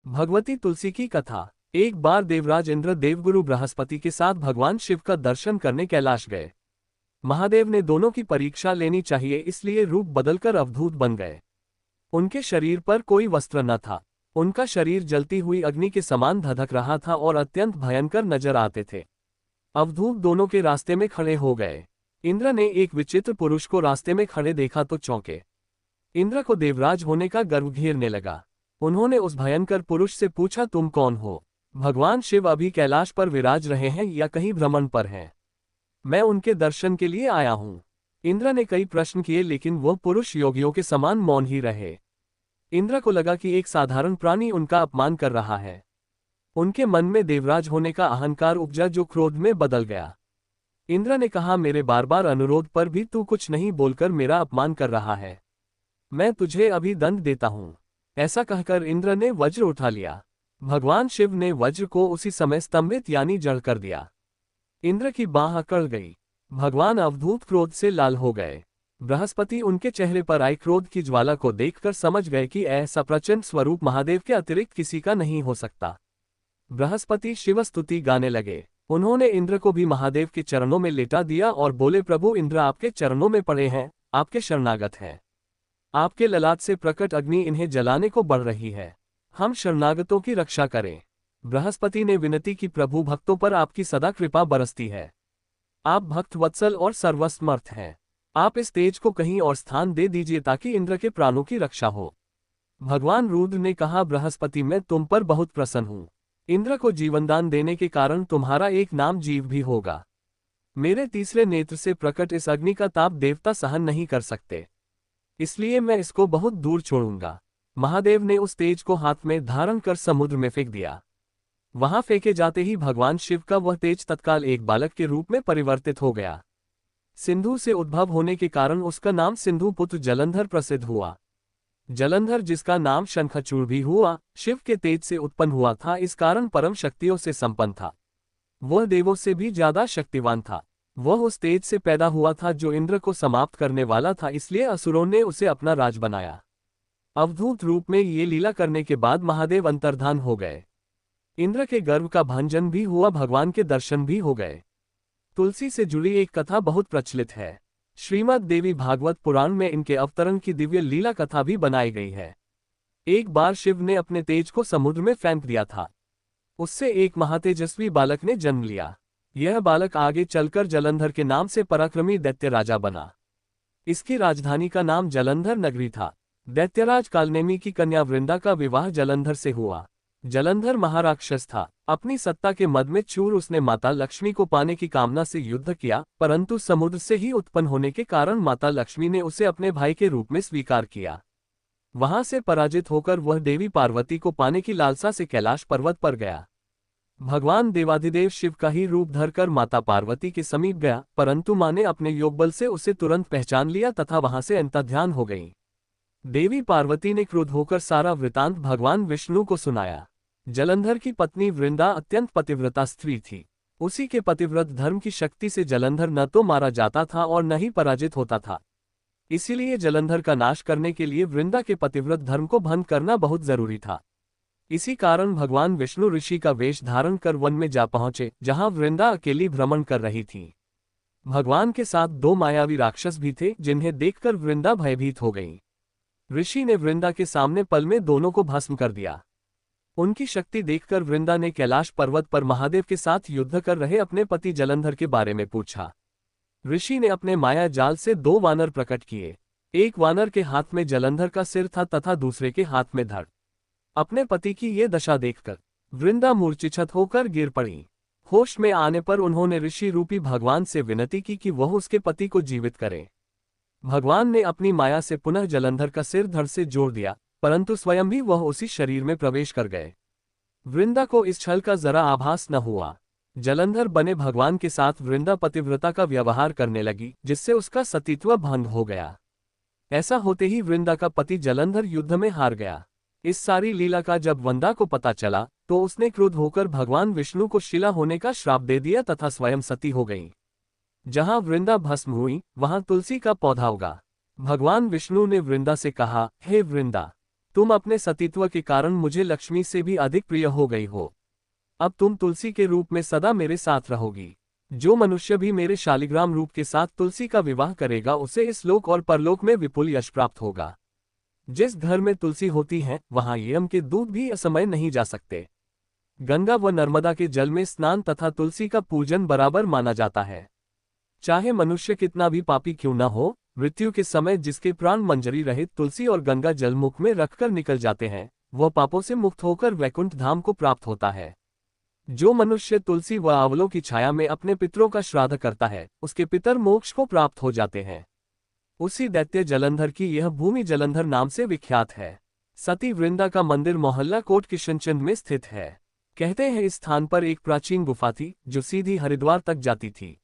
भगवती तुलसी की कथा। एक बार देवराज इंद्र देवगुरु बृहस्पति के साथ भगवान शिव का दर्शन करने कैलाश गए। महादेव ने दोनों की परीक्षा लेनी चाहिए, इसलिए रूप बदलकर अवधूत बन गए। उनके शरीर पर कोई वस्त्र न था। उनका शरीर जलती हुई अग्नि के समान धधक रहा था और अत्यंत भयंकर नजर आते थे। अवधूत दोनों के रास्ते में खड़े हो गए। इंद्र ने एक विचित्र पुरुष को रास्ते में खड़े देखा तो चौंके। इंद्र को देवराज होने का गर्व घेरने लगा। उन्होंने उस भयंकर पुरुष से पूछा, तुम कौन हो? भगवान शिव अभी कैलाश पर विराज रहे हैं या कहीं भ्रमण पर हैं? मैं उनके दर्शन के लिए आया हूं। इंद्र ने कई प्रश्न किए, लेकिन वह पुरुष योगियों के समान मौन ही रहे। इंद्र को लगा कि एक साधारण प्राणी उनका अपमान कर रहा है। उनके मन में देवराज होने का अहंकार उपजा, जो क्रोध में बदल गया। इंद्र ने कहा, मेरे बार बार अनुरोध पर भी तू कुछ नहीं बोलकर मेरा अपमान कर रहा है। मैं तुझे अभी दंड देता हूं। ऐसा कहकर इंद्र ने वज्र उठा लिया। भगवान शिव ने वज्र को उसी समय स्तंभित यानी जड़ कर दिया। इंद्र की बाह अकड़ गई। भगवान अवधूत क्रोध से लाल हो गए। बृहस्पति उनके चेहरे पर आई क्रोध की ज्वाला को देखकर समझ गए कि ऐसा प्रचंड स्वरूप महादेव के अतिरिक्त किसी का नहीं हो सकता। बृहस्पति शिव स्तुति गाने लगे। उन्होंने इंद्र को भी महादेव के चरणों में लेटा दिया और बोले, प्रभु इंद्र आपके चरणों में पड़े हैं, आपके शरणागत हैं। आपके ललाट से प्रकट अग्नि इन्हें जलाने को बढ़ रही है। हम शरणागतों की रक्षा करें। बृहस्पति ने विनती की, प्रभु भक्तों पर आपकी सदा कृपा बरसती है। आप भक्त वत्सल और सर्वसमर्थ हैं। आप इस तेज को कहीं और स्थान दे दीजिए ताकि इंद्र के प्राणों की रक्षा हो। भगवान रुद्र ने कहा, बृहस्पति मैं तुम पर बहुत प्रसन्न हूँ। इंद्र को जीवनदान देने के कारण तुम्हारा एक नाम जीव भी होगा। मेरे तीसरे नेत्र से प्रकट इस अग्नि का ताप देवता सहन नहीं कर सकते, इसलिए मैं इसको बहुत दूर छोड़ूंगा। महादेव ने उस तेज को हाथ में धारण कर समुद्र में फेंक दिया। वहां फेंके जाते ही भगवान शिव का वह तेज तत्काल एक बालक के रूप में परिवर्तित हो गया। सिंधु से उद्भव होने के कारण उसका नाम सिंधु पुत्र जलंधर प्रसिद्ध हुआ। जलंधर, जिसका नाम शंखचूड़ भी हुआ, शिव के तेज से उत्पन्न हुआ था। इस कारण परम शक्तियों से संपन्न था। वह देवों से भी ज्यादा शक्तिवान था। वह उस तेज से पैदा हुआ था जो इंद्र को समाप्त करने वाला था, इसलिए असुरों ने उसे अपना राज बनाया। अवधूत रूप में ये लीला करने के बाद महादेव अंतर्धान हो गए। इंद्र के गर्व का भंजन भी हुआ, भगवान के दर्शन भी हो गए। तुलसी से जुड़ी एक कथा बहुत प्रचलित है। श्रीमद् देवी भागवत पुराण में इनके अवतरण की दिव्य लीला कथा भी बनाई गई है। एक बार शिव ने अपने तेज को समुद्र में फेंक दिया था। उससे एक महातेजस्वी बालक ने जन्म लिया। यह बालक आगे चलकर जलंधर के नाम से पराक्रमी दैत्य राजा बना। इसकी राजधानी का नाम जलंधर नगरी था। दैत्यराज कालनेमी की कन्या वृंदा का विवाह जलंधर से हुआ। जलंधर महाराक्षस था। अपनी सत्ता के मद में चूर उसने माता लक्ष्मी को पाने की कामना से युद्ध किया, परंतु समुद्र से ही उत्पन्न होने के कारण माता लक्ष्मी ने उसे अपने भाई के रूप में स्वीकार किया। वहां से पराजित होकर वह देवी पार्वती को पाने की लालसा से कैलाश पर्वत पर गया। भगवान देवाधिदेव शिव का ही रूप धरकर माता पार्वती के समीप गया, परंतु मां ने अपने योगबल से उसे तुरंत पहचान लिया तथा वहां से अंतर्ध्यान हो गई। देवी पार्वती ने क्रुद्ध होकर सारा वृतांत भगवान विष्णु को सुनाया। जलंधर की पत्नी वृंदा अत्यंत पतिव्रता स्त्री थी। उसी के पतिव्रत धर्म की शक्ति से जलंधर न तो मारा जाता था और न ही पराजित होता था। इसीलिए जलंधर का नाश करने के लिए वृंदा के पतिव्रत धर्म को भंग करना बहुत जरूरी था। इसी कारण भगवान विष्णु ऋषि का वेश धारण कर वन में जा पहुंचे, जहां वृंदा अकेली भ्रमण कर रही थी। भगवान के साथ दो मायावी राक्षस भी थे, जिन्हें देखकर वृंदा भयभीत हो गई। ऋषि ने वृंदा के सामने पल में दोनों को भस्म कर दिया। उनकी शक्ति देखकर वृंदा ने कैलाश पर्वत पर महादेव के साथ युद्ध कर रहे अपने पति जलंधर के बारे में पूछा। ऋषि ने अपने माया जाल से दो वानर प्रकट किए। एक वानर के हाथ में जलंधर का सिर था तथा दूसरे के हाथ में धड़। अपने पति की ये दशा देखकर वृंदा मूर्छित होकर गिर पड़ी। होश में आने पर उन्होंने ऋषि रूपी भगवान से विनती की कि वह उसके पति को जीवित करें। भगवान ने अपनी माया से पुनः जलंधर का सिर धड़ से जोड़ दिया, परंतु स्वयं भी वह उसी शरीर में प्रवेश कर गए। वृंदा को इस छल का जरा आभास न हुआ। जलंधर बने भगवान के साथ वृंदा पतिव्रता का व्यवहार करने लगी, जिससे उसका सतीत्व भंग हो गया। ऐसा होते ही वृंदा का पति जलंधर युद्ध में हार गया। इस सारी लीला का जब वंदा को पता चला तो उसने क्रुद्ध होकर भगवान विष्णु को शिला होने का श्राप दे दिया तथा स्वयं सती हो गई। जहां वृंदा भस्म हुई वहां तुलसी का पौधा उगा। भगवान विष्णु ने वृंदा से कहा, हे वृंदा, तुम अपने सतीत्व के कारण मुझे लक्ष्मी से भी अधिक प्रिय हो गई हो। अब तुम तुलसी के रूप में सदा मेरे साथ रहोगी। जो मनुष्य भी मेरे शालिग्राम रूप के साथ तुलसी का विवाह करेगा उसे इस लोक और परलोक में विपुल यश प्राप्त होगा। जिस घर में तुलसी होती है वहां यम के दूत भी असमय नहीं जा सकते। गंगा व नर्मदा के जल में स्नान तथा तुलसी का पूजन बराबर माना जाता है। चाहे मनुष्य कितना भी पापी क्यों न हो, मृत्यु के समय जिसके प्राण मंजरी रहित तुलसी और गंगा जल मुख में रखकर निकल जाते हैं, वह पापों से मुक्त होकर वैकुंठ धाम को प्राप्त होता है। जो मनुष्य तुलसी व आंवलों की छाया में अपने पितरों का श्राद्ध करता है, उसके पितर मोक्ष को प्राप्त हो जाते हैं। उसी दैत्य जलंधर की यह भूमि जलंधर नाम से विख्यात है। सती वृंदा का मंदिर मोहल्ला कोट किशनचंद में स्थित है। कहते हैं इस स्थान पर एक प्राचीन गुफा थी जो सीधी हरिद्वार तक जाती थी।